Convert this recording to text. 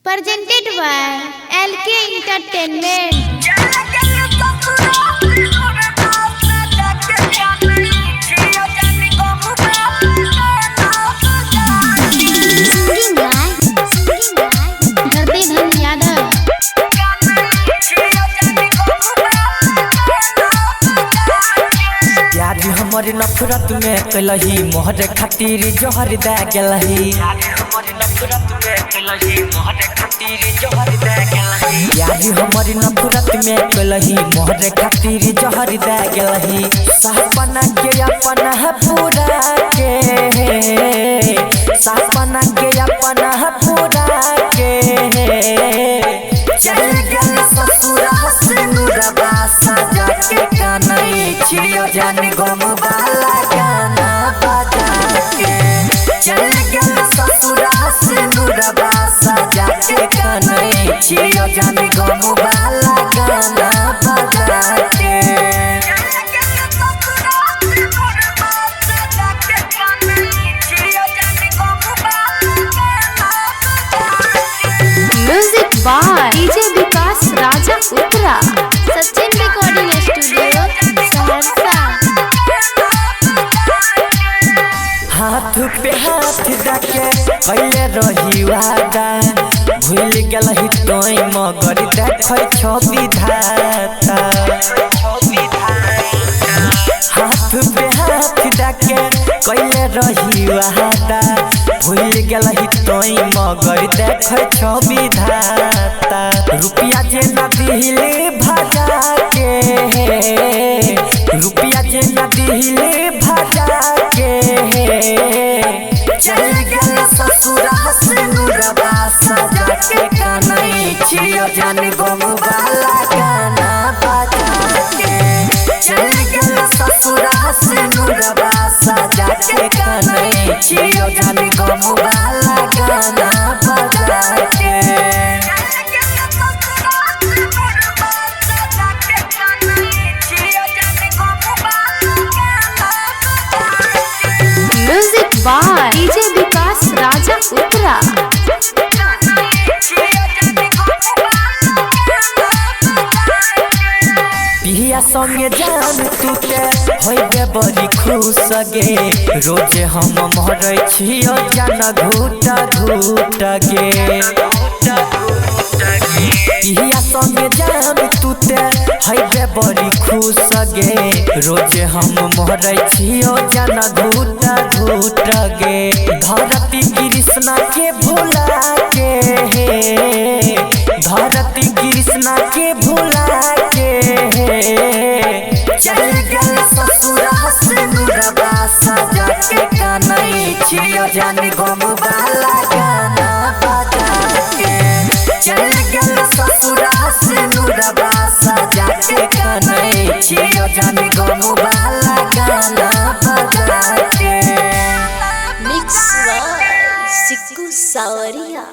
presented by LK Entertainment. हमारी नफरत में कलही मोहरे खातिर जोहर दे गेलही हमारी नफरत में कलही मोहरे खातिर जोहर दे गेलही यारी हमारी नफरत में कलही मोहरे खातिर जोहर दे गेलही साहबना के अपना है पूरा के साहबना के अपना है पूरा के चल गल ससुरा से नुरबा सजा के कानई छिड़ियो जाने गम वाला गाना बजा के चल गल ससुरा से नुरबा सजा के कानई छिड़ियो जाने गम वाला गाना बजा के Music by DJ Vikas Raja Uttara. Sachin Recording Studio, Saharsa. हाथ पे हाथ रखे पहले रही वादा भूल गलही तोय मगर देखै छवि धाता हाथ पे हाथ रखे पहले रही वादा भूल गलही तोय मगर देखै छवि धाता रुपया जे न दिले भजा के रुपया जे न दिले भजा के चल गल ससुरा से नुरबा सजा के कानई छिड़ियो जाने गम वाला गाना बजा के चल गल ससुरा से नुरबा सजा के कानई छिड़ियो जाने गम वाला गाना बजा के Music by DJ Vikas Raja Uttara. पिया संगे जान टूटे होइबे बड़ी खुश गे रोज हम मरै छियो जान घूट घूट गे पिया संगे जान टूटे होइबे बड़ी खुश गे रोज हम मरै छियो जान घूट घूट गे धरती कृष्णा के भुला के धरती कृष्णा के भुला के चल गल ससुरा से नुरबा सजा के कानई छिड़ियो जाने गम वाला गाना बजा के चल गल ससुरा से नुरबा सजा के कानई छिड़ियो जाने गम वाला गाना बजा के Mix by Sikku Sawaria.